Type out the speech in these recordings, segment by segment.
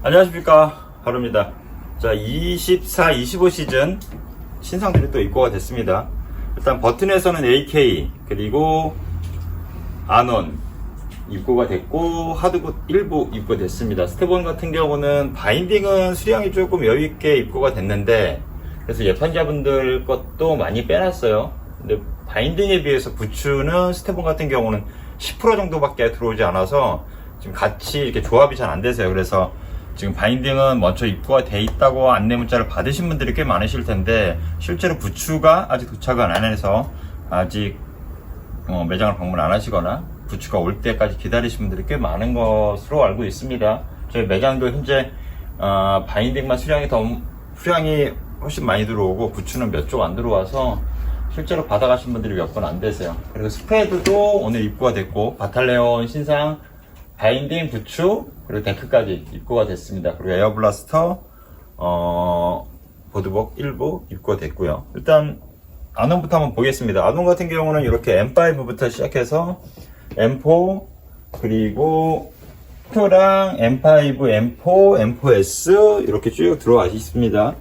안녕하십니까, 하루입니다. 자, 24, 25 시즌 신상들이 또 입고가 됐습니다. 일단 버튼에서는 AK 그리고 아논 입고가 됐고 하드굿 일부 입고됐습니다. 스텝원 같은 경우는 바인딩은 수량이 조금 여유있게 입고가 됐는데, 그래서 예판자분들 것도 많이 빼놨어요. 근데 바인딩에 비해서 부츠는 스텝원 같은 경우는 10% 정도밖에 들어오지 않아서 지금 같이 이렇게 조합이 잘 안 되세요. 그래서 지금 바인딩은 먼저 입고가 돼 있다고 안내 문자를 받으신 분들이 꽤 많으실 텐데, 실제로 부츠가 아직 도착을 안 해서 아직 매장을 방문 안 하시거나 부츠가 올 때까지 기다리신 분들이 꽤 많은 것으로 알고 있습니다. 저희 매장도 현재 바인딩만 수량이 훨씬 많이 들어오고 부츠는 몇 쪽 안 들어와서 실제로 받아가신 분들이 몇 분 안 되세요. 그리고 스패드도 오늘 입고가 됐고, 바탈레온 신상 바인딩, 부츠, 그리고 데크까지 입고가 됐습니다. 그리고 에어블라스터, 보드복 일부 입고가 됐고요. 일단 아논부터 한번 보겠습니다. 아논 같은 경우는 이렇게 M5부터 시작해서 M4, 그리고 M2랑 M5, M4, M4S 이렇게 쭉 들어와 있습니다.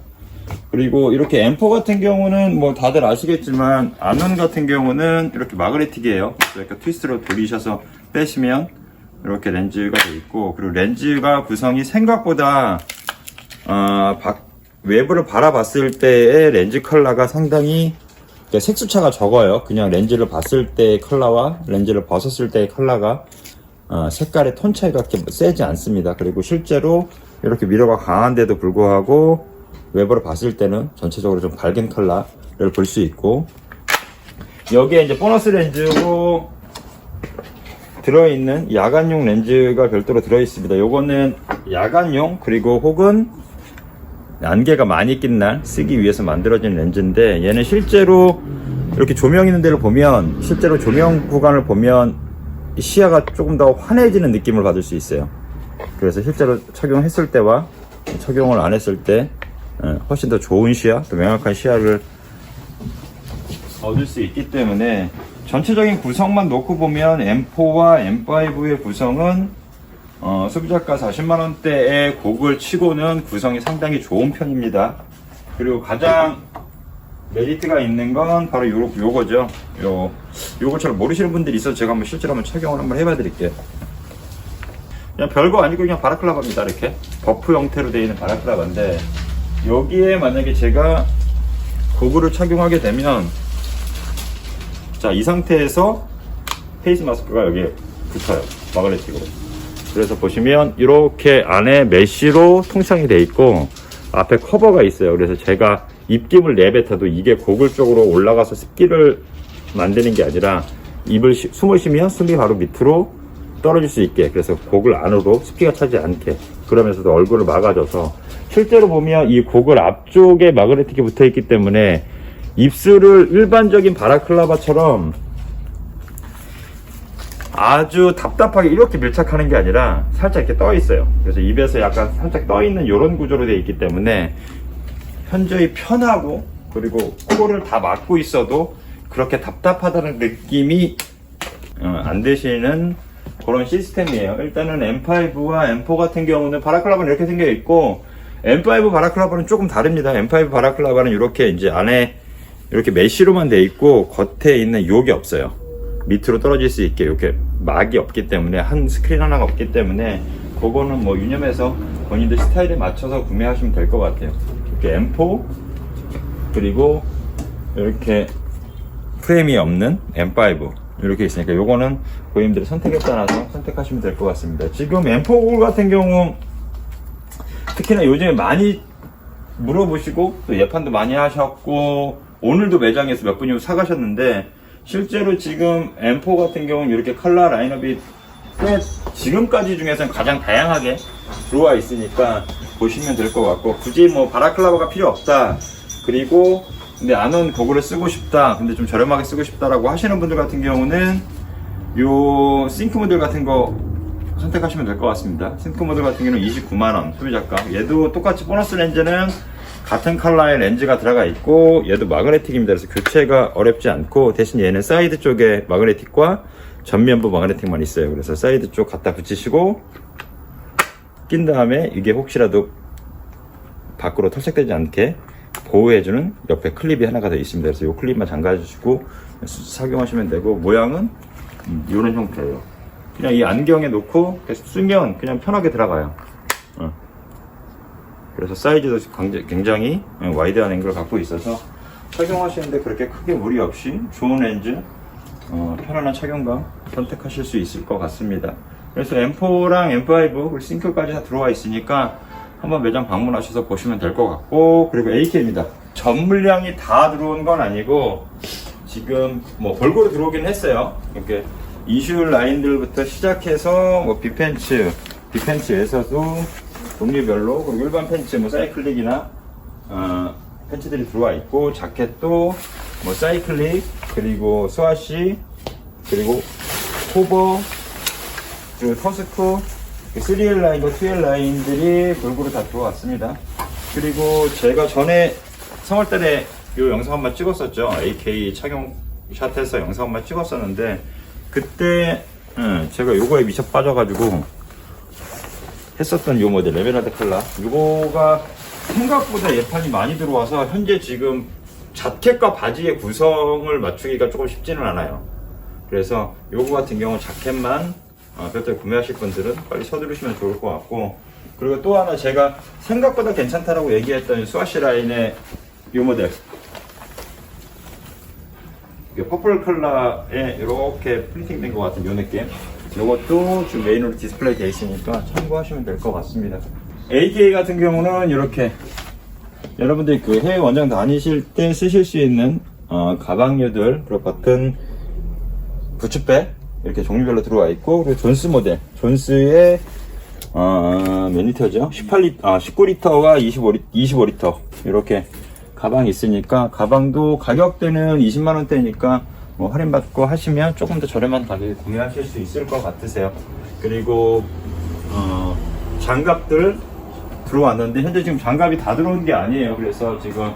그리고 이렇게 M4 같은 경우는 뭐 다들 아시겠지만, 아논 같은 경우는 이렇게 마그네틱이에요. 이렇게 트위스트로 돌리셔서 빼시면 이렇게 렌즈가 되어 있고, 그리고 렌즈가 구성이 생각보다 외부를 바라봤을 때의 렌즈 컬러가 상당히 색수차가 적어요. 그냥 렌즈를 봤을 때의 컬러와 렌즈를 벗었을 때의 컬러가 색깔의 톤 차이가 그렇게 세지 않습니다. 그리고 실제로 이렇게 미러가 강한데도 불구하고 외부를 봤을 때는 전체적으로 좀 밝은 컬러를 볼 수 있고, 여기에 이제 보너스 렌즈로 들어있는 야간용 렌즈가 별도로 들어있습니다. 요거는 야간용, 그리고 혹은 안개가 많이 낀 날 쓰기 위해서 만들어진 렌즈인데, 얘는 실제로 이렇게 조명 있는 데를 보면, 실제로 조명 구간을 보면 시야가 조금 더 환해지는 느낌을 받을 수 있어요. 그래서 실제로 착용했을 때와 착용을 안 했을 때 훨씬 더 좋은 시야, 또 명확한 시야를 얻을 수 있기 때문에, 전체적인 구성만 놓고 보면 M4와 M5의 구성은 소비자가 40만원대의 고글 치고는 구성이 상당히 좋은 편입니다. 그리고 가장 메리트가 있는 건 바로 요거죠. 요거 잘 모르시는 분들이 있어서 제가 실제로 한번 착용을 한번 해봐 드릴게요. 그냥 별거 아니고 그냥 바라클라바입니다. 이렇게 버프 형태로 되어 있는 바라클라바인데, 여기에 만약에 제가 고글을 착용하게 되면, 자, 이 상태에서 페이스 마스크가 여기에 붙어요. 마그네틱으로. 그래서 보시면 이렇게 안에 메쉬로 통창이 되어 있고 앞에 커버가 있어요. 그래서 제가 입김을 내뱉어도 이게 고글 쪽으로 올라가서 습기를 만드는 게 아니라, 숨을 쉬면 숨이 바로 밑으로 떨어질 수 있게, 그래서 고글 안으로 습기가 차지 않게, 그러면서도 얼굴을 막아줘서, 실제로 보면 이 고글 앞쪽에 마그네틱이 붙어 있기 때문에 입술을 일반적인 바라클라바처럼 아주 답답하게 이렇게 밀착하는 게 아니라 살짝 이렇게 떠 있어요. 그래서 입에서 약간 살짝 떠 있는 이런 구조로 되어 있기 때문에 현저히 편하고, 그리고 코를 다 막고 있어도 그렇게 답답하다는 느낌이 안 드시는 그런 시스템이에요. 일단은 M5와 M4 같은 경우는 바라클라바는 이렇게 생겨 있고, M5 바라클라바는 조금 다릅니다. M5 바라클라바는 이렇게 이제 안에 이렇게 메쉬로만 되어 있고 겉에 있는 욕이 없어요. 밑으로 떨어질 수 있게 이렇게 막이 없기 때문에, 한 스크린 하나가 없기 때문에 그거는 뭐 유념해서 본인들 스타일에 맞춰서 구매하시면 될 것 같아요. 이렇게 M4, 그리고 이렇게 프레임이 없는 M5 이렇게 있으니까 요거는 고객님들의 선택에 따라서 선택하시면 될 것 같습니다. 지금 M4 같은 경우 특히나 요즘에 많이 물어보시고 또 예판도 많이 하셨고, 오늘도 매장에서 몇 분이 사가셨는데, 실제로 지금 M4 같은 경우는 이렇게 컬러 라인업이 꽤 지금까지 중에서는 가장 다양하게 들어와 있으니까 보시면 될 것 같고, 굳이 뭐 바라클라바가 필요 없다, 그리고 근데 아논 고글을 쓰고 싶다, 근데 좀 저렴하게 쓰고 싶다라고 하시는 분들 같은 경우는 요 싱크 모델 같은 거 선택하시면 될 것 같습니다. 싱크 모델 같은 경우는 29만원 소비자가. 얘도 똑같이 보너스 렌즈는 같은 컬러의 렌즈가 들어가 있고, 얘도 마그네틱입니다. 그래서 교체가 어렵지 않고, 대신 얘는 사이드 쪽에 마그네틱과 전면부 마그네틱만 있어요. 그래서 사이드 쪽 갖다 붙이시고 낀 다음에 이게 혹시라도 밖으로 탈착되지 않게 보호해주는 옆에 클립이 하나가 더 있습니다. 그래서 이 클립만 잠가주시고 착용하시면 되고, 모양은 이런 형태예요. 그냥 이 안경에 놓고 계속 쓰면 그냥 편하게 들어가요. 그래서 사이즈도 굉장히 와이드한 앵글을 갖고 있어서 착용하시는데 그렇게 크게 무리 없이 좋은 렌즈, 편안한 착용감 선택하실 수 있을 것 같습니다. 그래서 M4랑 M5 싱크까지 다 들어와 있으니까 한번 매장 방문하셔서 보시면 될 것 같고, 그리고 AK입니다. 전 물량이 다 들어온 건 아니고 지금 뭐 골고루 들어오긴 했어요. 이렇게 이슈 라인들부터 시작해서 뭐 빅팬츠에서도 종류별로, 그리고 일반 팬츠, 뭐 사이클릭이나 팬츠들이 들어와 있고, 자켓도 뭐 사이클릭, 그리고 스와시, 그리고 호버, 그리고 터스크, 3L 라인과 2L 라인들이 골고루 다 들어왔습니다. 그리고 제가 전에 3월달에 이 영상 한번 찍었었죠. AK 착용샷에서 영상 한번 찍었었는데, 그때 제가 요거에 미쳐 빠져가지고 했었던 요 모델 에메랄드 컬러, 요거가 생각보다 예판이 많이 들어와서 현재 지금 자켓과 바지의 구성을 맞추기가 조금 쉽지는 않아요. 그래서 요거 같은 경우 자켓만 별도로 구매하실 분들은 빨리 서두르시면 좋을 것 같고, 그리고 또 하나 제가 생각보다 괜찮다라고 얘기했던 스와시 라인의 요 모델, 퍼플 컬러에 이렇게 프린팅 된 것 같은 요 느낌, 이것도 지금 메인으로 디스플레이 되어 있으니까 참고하시면 될 것 같습니다. AK 같은 경우는 이렇게 여러분들이 그 해외 원정 다니실 때 쓰실 수 있는 가방류들, 그리고 버튼, 부츠백 이렇게 종류별로 들어와 있고, 그리고 존스 모델, 존스의 몇 리터죠? 19리터와 25리터 이렇게 가방이 있으니까, 가방도 가격대는 20만원대니까 뭐 할인받고 하시면 조금 더 저렴한 가격에 구매하실 수 있을 것 같으세요. 그리고 장갑들 들어왔는데 현재 지금 장갑이 다 들어온 게 아니에요. 그래서 지금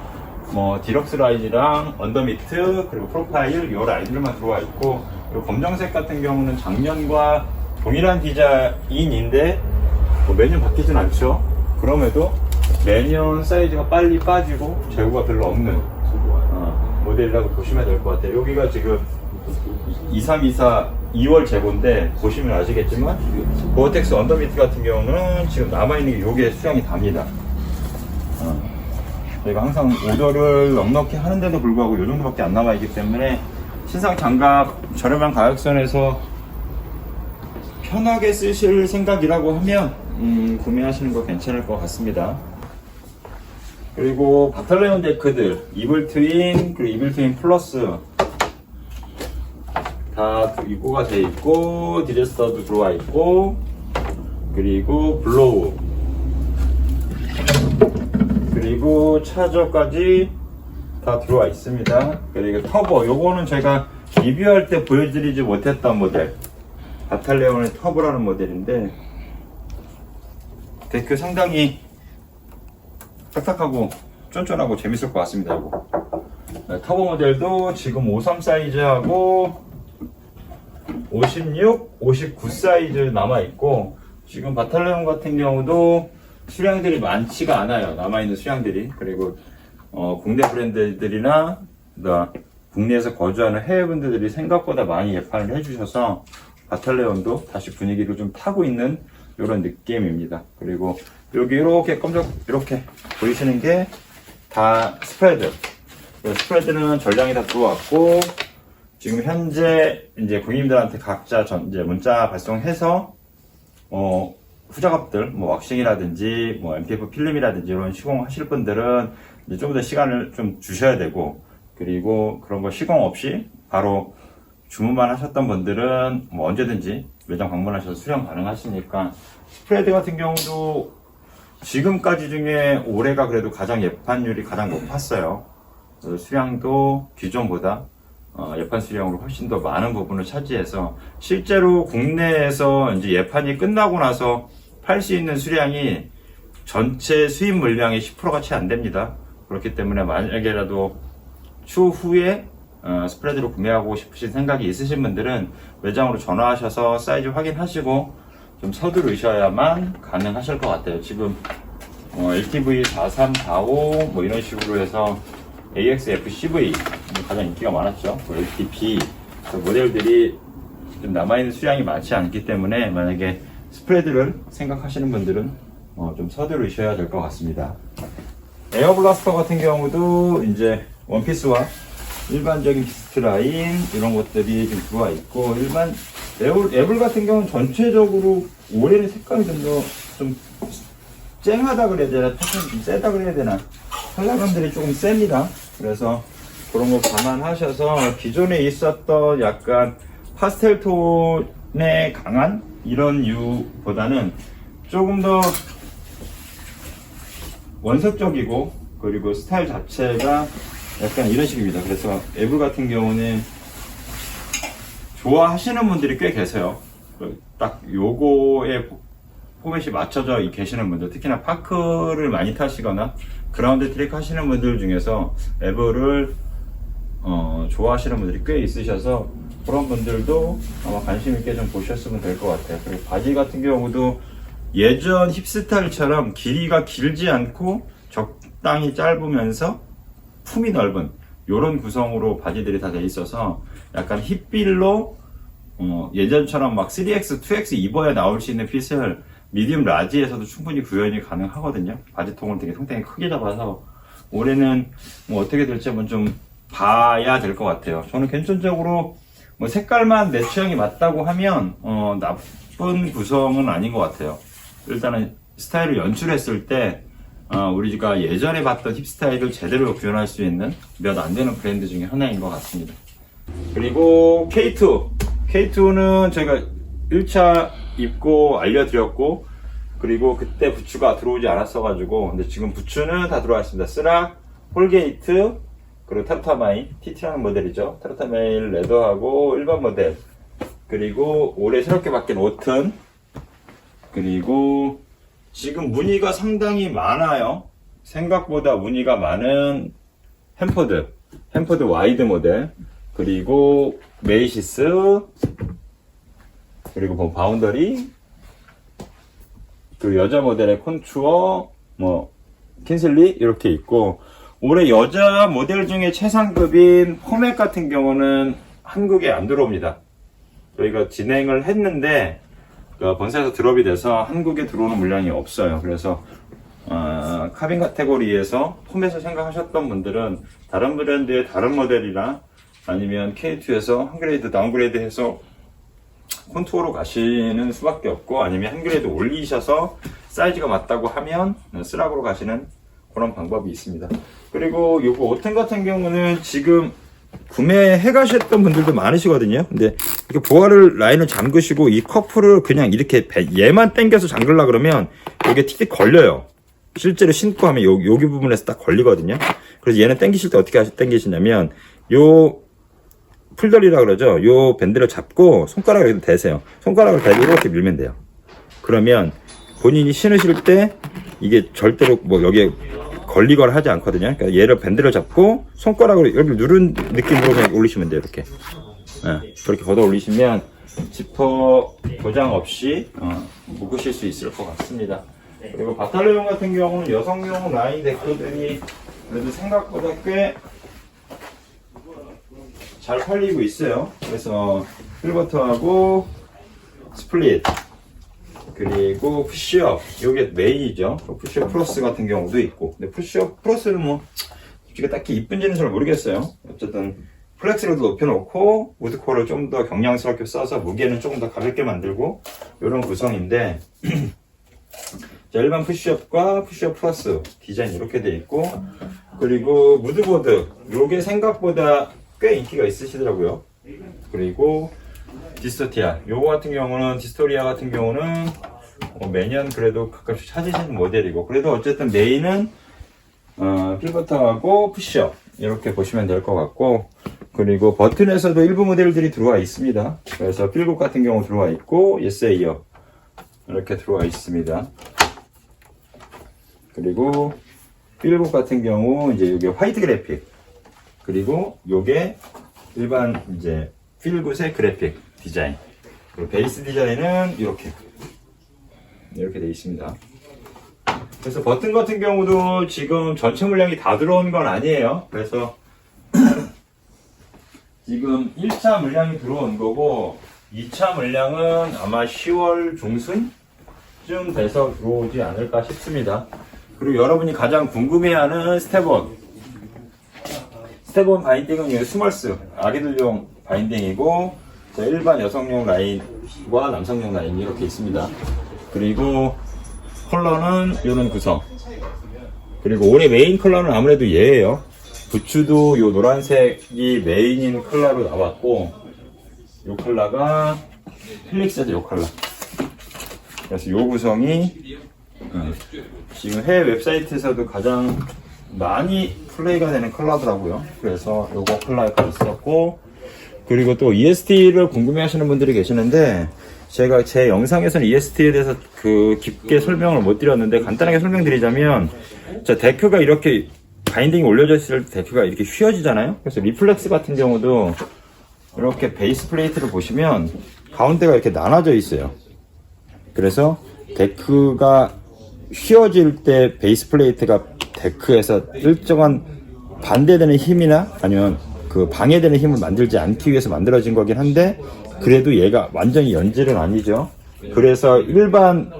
뭐 디럭스 라인이랑 언더미트, 그리고 프로파일 요 라인들만 들어와 있고, 그리고 검정색 같은 경우는 작년과 동일한 디자인인데 뭐 매년 바뀌진 않죠. 그럼에도 매년 사이즈가 빨리 빠지고 재고가 별로 없는 모델이라고 보시면 될 것 같아요. 여기가 지금 2324 2월 재고인데 보시면 아시겠지만 고어텍스 언더미트 같은 경우는 지금 남아있는 게 요게 수량이 답니다. 저희가 항상 오더를 넉넉히 하는데도 불구하고 요 정도밖에 안 남아있기 때문에 신상 장갑 저렴한 가격선에서 편하게 쓰실 생각이라고 하면 구매하시는 거 괜찮을 것 같습니다. 그리고 바탈레온 데크들, 이블 트윈, 그리고 이블 트윈 플러스 다 입고가 돼 있고, 디저스터도 들어와 있고, 그리고 블로우, 그리고 차저까지 다 들어와 있습니다. 그리고 터보, 요거는 제가 리뷰할 때 보여드리지 못했던 모델, 바탈레온의 터보라는 모델인데 데크 상당히 딱딱하고 쫀쫀하고 재밌을 것 같습니다. 이거. 네, 터보 모델도 지금 53 사이즈하고 56, 59 사이즈 남아있고, 지금 바탈레온 같은 경우도 수량들이 많지가 않아요. 남아있는 수량들이. 그리고 국내 브랜드들이나 국내에서 거주하는 해외분들이 생각보다 많이 예판을 해주셔서 바탈레온도 다시 분위기를 좀 타고 있는 이런 느낌입니다. 그리고 여기 이렇게 이렇게 보이시는 게 다 스프레드. 스프레드는 전량이 다 들어왔고, 지금 현재 이제 고객님들한테 각자 이제 문자 발송해서 후작업들, 뭐 왁싱이라든지 뭐 MDF 필름이라든지 이런 시공하실 분들은 이제 좀 더 시간을 좀 주셔야 되고, 그리고 그런 거 시공 없이 바로 주문만 하셨던 분들은 뭐 언제든지 매장 방문하셔서 수령 가능하시니까, 스프레드 같은 경우도 지금까지 중에 올해가 그래도 가장 예판율이 가장 높았어요. 수량도 기존보다 예판 수량으로 훨씬 더 많은 부분을 차지해서, 실제로 국내에서 이제 예판이 끝나고 나서 팔 수 있는 수량이 전체 수입 물량의 10%가 채 안 됩니다. 그렇기 때문에 만약에라도 추후에 스프레드로 구매하고 싶으신 생각이 있으신 분들은 매장으로 전화하셔서 사이즈 확인하시고 좀 서두르셔야만 가능하실 것 같아요. 지금 LTV 4345 뭐 이런 식으로 해서 AXFCV 가장 인기가 많았죠. LTP 모델들이 좀 남아있는 수량이 많지 않기 때문에 만약에 스프레드를 생각하시는 분들은 좀 서두르셔야 될 것 같습니다. 에어블라스터 같은 경우도 이제 원피스와 일반적인 비스트 라인 이런 것들이 좀 들어와 있고, 일반 에블 같은 경우는 전체적으로 올해는 색감이 좀 더 좀 쨍하다 그래야 되나, 패턴이 좀 세다 그래야 되나, 컬러감들이 조금 셉니다. 그래서 그런 거 감안하셔서 기존에 있었던 약간 파스텔 톤에 강한 이런 유보다는 조금 더 원색적이고, 그리고 스타일 자체가 약간 이런 식입니다. 그래서 에블 같은 경우는 좋아하시는 분들이 꽤 계세요. 딱 요거에 포맷이 맞춰져 계시는 분들, 특히나 파크를 많이 타시거나 그라운드 트랙 하시는 분들 중에서 에블을 좋아하시는 분들이 꽤 있으셔서 그런 분들도 아마 관심 있게 좀 보셨으면 될 것 같아요. 그리고 바지 같은 경우도 예전 힙스타일처럼 길이가 길지 않고 적당히 짧으면서 품이 넓은 이런 구성으로 바지들이 다 돼 있어서 약간 힙빌로 예전처럼 막 3X, 2X 입어야 나올 수 있는 핏을 미디움 라지에서도 충분히 구현이 가능하거든요. 바지통을 되게 상당히 크게 잡아서 올해는 뭐 어떻게 될지 한번 좀 봐야 될 것 같아요. 저는 개인적으로 뭐 색깔만 내 취향이 맞다고 하면 나쁜 구성은 아닌 것 같아요. 일단은 스타일을 연출했을 때 우리가 예전에 봤던 힙 스타일을 제대로 구현할 수 있는 몇 안 되는 브랜드 중에 하나인 것 같습니다. 그리고 K2는 저희가 1차 입고 알려드렸고, 그리고 그때 부츠가 들어오지 않았어가지고, 근데 지금 부츠는 다 들어와 있습니다. 스락, 홀게이트, 그리고 타르타마인, TT라는 모델이죠. 타르타마인 레더하고 일반 모델, 그리고 올해 새롭게 바뀐 오튼, 그리고 지금 무늬가 상당히 많아요. 생각보다 무늬가 많은 햄퍼드 와이드 모델, 그리고 메이시스, 그리고 뭐 바운더리, 그리고 여자 모델의 콘투어, 뭐 킨슬리 이렇게 있고, 올해 여자 모델 중에 최상급인 포맥 같은 경우는 한국에 안 들어옵니다. 저희가 진행을 했는데 본사에서 드롭이 돼서 한국에 들어오는 물량이 없어요. 그래서 카빈 카테고리에서 포맷을 생각하셨던 분들은 다른 브랜드의 다른 모델이나 아니면 K2에서 한 그레이드 다운그레이드 해서 콘투어로 가시는 수밖에 없고, 아니면 한 그레이드 올리셔서 사이즈가 맞다고 하면 스락으로 가시는 그런 방법이 있습니다. 그리고 요거 오튼 같은 경우는 지금 구매해 가셨던 분들도 많으시거든요. 근데 이렇게 보아를 라인을 잠그시고 이 커프를 그냥 이렇게 얘만 당겨서 잠글라 그러면 이게 틱틱 걸려요. 실제로 신고 하면 여기 부분에서 딱 걸리거든요. 그래서 얘는 당기실 때 어떻게 당기시냐면 요 풀덜이라 그러죠. 요 밴드를 잡고 손가락을 대세요. 손가락을 대고 이렇게 밀면 돼요. 그러면 본인이 신으실 때 이게 절대로 뭐 여기에 걸리거나 하지 않거든요. 그러니까 얘를 밴드를 잡고 손가락으로 이렇게 누른 느낌으로 그냥 올리시면 돼요. 이렇게. 그렇게 걷어 올리시면 지퍼 고장 없이 묶으실 수 있을 것 같습니다. 그리고 바탈리온 같은 경우는 여성용 라인 데크들이 그래도 생각보다 꽤 잘 팔리고 있어요. 그래서 필버터하고 스플릿, 그리고 푸시업, 요게 메인이죠. 푸시업 플러스 같은 경우도 있고, 근데 푸시업 플러스는 뭐 솔직히 딱히 이쁜지는 잘 모르겠어요. 어쨌든 플렉스를 높여놓고 우드코어를 좀 더 경량스럽게 써서 무게는 조금 더 가볍게 만들고 이런 구성인데 자, 일반 푸시업과 푸시업 플러스 디자인 이렇게 돼 있고, 그리고 무드보드 요게 생각보다 꽤 인기가 있으시더라고요. 그리고 디스토리아 요거 같은 경우는 매년 그래도 가끔씩 찾으시는 모델이고, 그래도 어쨌든 메인은 필버터하고 푸시업 이렇게 보시면 될 것 같고, 그리고 버튼에서도 일부 모델들이 들어와 있습니다. 그래서 필곡 같은 경우 들어와 있고, 예스에이어 이렇게 들어와 있습니다. 그리고 필곡 같은 경우 이제 이게 화이트 그래픽, 그리고 요게 일반 이제 필굿의 그래픽 디자인, 그리고 베이스 디자인은 이렇게 이렇게 되어 있습니다. 그래서 버튼 같은 경우도 지금 전체 물량이 다 들어온 건 아니에요. 그래서 지금 1차 물량이 들어온 거고 2차 물량은 아마 10월 중순쯤 돼서 들어오지 않을까 싶습니다. 그리고 여러분이 가장 궁금해하는 스텝1 바인딩은 이 스몰스 아기들용 바인딩이고 일반 여성용 라인과 남성용 라인이 이렇게 있습니다. 그리고 컬러는 이런 구성. 그리고 올해 메인 컬러는 아무래도 얘예요. 부츠도 요 노란색이 메인인 컬러로 나왔고, 요 컬러가 필릭스에서 요 컬러. 그래서 요 구성이 지금 해외 웹사이트에서도 가장 많이 플레이가 되는 컬러더라고요. 그래서 요거 컬러가 있었고, 그리고 또 EST를 궁금해 하시는 분들이 계시는데, 제가 제 영상에서는 EST에 대해서 깊게 설명을 못 드렸는데, 간단하게 설명드리자면, 자, 데크가 이렇게 바인딩이 올려져 있을 때 데크가 이렇게 휘어지잖아요. 그래서 리플렉스 같은 경우도 이렇게 베이스 플레이트를 보시면 가운데가 이렇게 나눠져 있어요. 그래서 데크가 휘어질 때 베이스 플레이트가 데크에서 일정한 반대되는 힘이나 아니면 방해되는 힘을 만들지 않기 위해서 만들어진 거긴 한데, 그래도 얘가 완전히 연질은 아니죠. 그래서 일반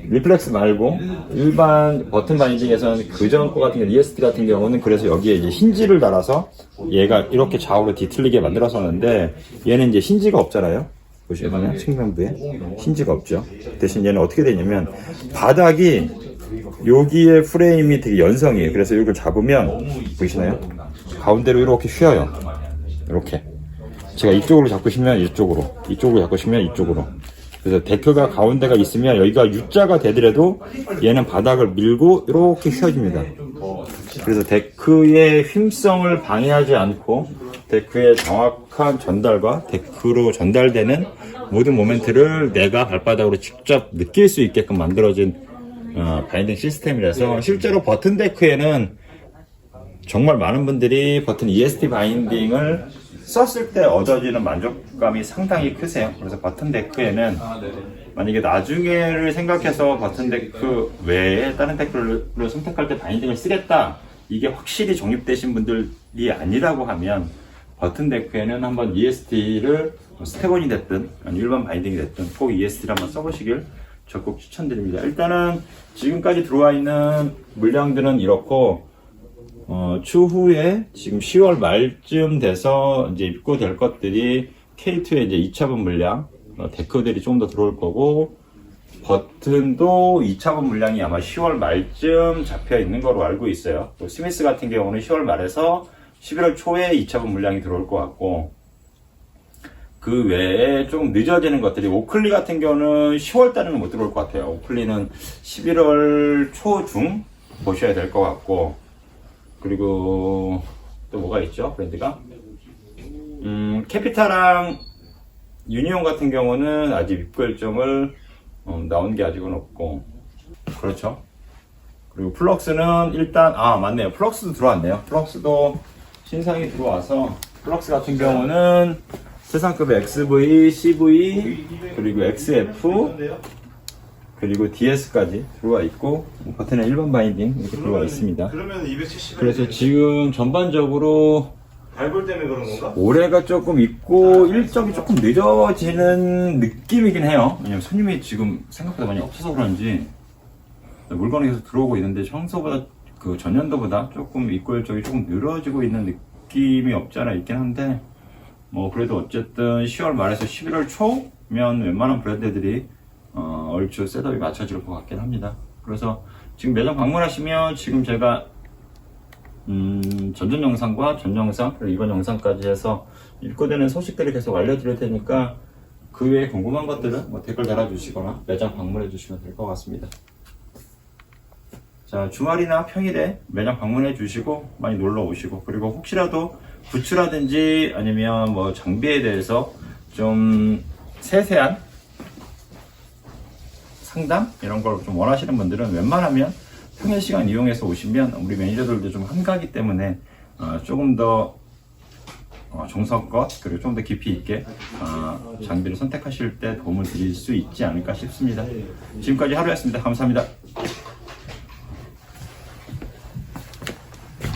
리플렉스 말고 일반 버튼 바인딩에서는 그전 거 같은 경우 EST 같은 경우는 그래서 여기에 이제 힌지를 달아서 얘가 이렇게 좌우로 뒤틀리게 만들었었는데, 얘는 이제 힌지가 없잖아요. 보시면 측면부에 힌지가 없죠. 대신 얘는 어떻게 되냐면 바닥이 여기에 프레임이 되게 연성이에요. 그래서 이걸 잡으면 보이시나요? 가운데로 이렇게 휘어요. 이렇게 제가 이쪽으로 잡으시면 이쪽으로, 이쪽으로 잡으시면 이쪽으로. 그래서 데크가 가운데가 있으면 여기가 U자가 되더라도 얘는 바닥을 밀고 이렇게 휘어집니다. 그래서 데크의 힘성을 방해하지 않고 데크의 정확한 전달과 데크로 전달되는 모든 모멘트를 내가 발바닥으로 직접 느낄 수 있게끔 만들어진 바인딩 시스템이라서, 실제로 버튼 데크에는 정말 많은 분들이 버튼 EST 바인딩을 썼을 때 얻어지는 만족감이 상당히 크세요. 그래서 버튼 데크에는 만약에 나중에를 생각해서 버튼 데크 외에 다른 데크를 선택할 때 바인딩을 쓰겠다, 이게 확실히 정립되신 분들이 아니라고 하면 버튼 데크에는 한번 EST를 스텝1이 됐든 아니면 일반 바인딩이 됐든 꼭 EST를 한번 써보시길 적극 추천드립니다. 일단은 지금까지 들어와 있는 물량들은 이렇고, 추후에 지금 10월 말쯤 돼서 이제 입고될 것들이 K2의 이제 2차분 물량, 데크들이 좀 더 들어올 거고, 버튼도 2차분 물량이 아마 10월 말쯤 잡혀 있는 거로 알고 있어요. 또 스미스 같은 경우는 10월 말에서 11월 초에 2차분 물량이 들어올 것 같고, 그 외에 좀 늦어지는 것들이, 오클리 같은 경우는 10월 달에는 못 들어올 것 같아요. 오클리는 11월 초중 보셔야 될 것 같고, 그리고 또 뭐가 있죠, 브랜드가? 캐피타랑 유니온 같은 경우는 아직 입고 일정을 나온 게 아직은 없고, 그렇죠. 그리고 플럭스는 일단 맞네요. 플럭스도 들어왔네요. 플럭스도 신상이 들어와서, 플럭스 같은 경우는 세상급의 XV, CV, 그리고 XF, 그리고 DS까지 들어와 있고, 버튼에 일반 바인딩 이렇게 들어와 있습니다. 그러면 270. 그래서 지금 전반적으로 발골 때문에 그런 건가? 올해가 조금 있고 일정이 조금 늦어지는 느낌이긴 해요. 왜냐면 손님이 지금 생각보다 많이 없어서 그런지 물건이 계속 들어오고 있는데, 평소보다 전년도보다 조금 입고 일정이 조금 늘어지고 있는 느낌이 없지 않아 있긴 한데, 그래도 어쨌든 10월 말에서 11월 초면 웬만한 브랜드들이 얼추 셋업이 맞춰질 것 같긴 합니다. 그래서 지금 매장 방문하시면 지금 제가 전전 영상과 전 영상 그리고 이번 영상까지 해서 입고되는 소식들을 계속 알려드릴 테니까, 그 외에 궁금한 것들은 댓글 달아주시거나 매장 방문해 주시면 될 것 같습니다. 자, 주말이나 평일에 매장 방문해 주시고 많이 놀러 오시고, 그리고 혹시라도 부츠라든지 아니면 장비에 대해서 좀 세세한 상담 이런 걸 좀 원하시는 분들은 웬만하면 평일 시간 이용해서 오시면 우리 매니저들도 좀 한가하기 때문에 조금 더 정성껏 그리고 좀 더 깊이 있게 장비를 선택하실 때 도움을 드릴 수 있지 않을까 싶습니다. 지금까지 하루였습니다. 감사합니다.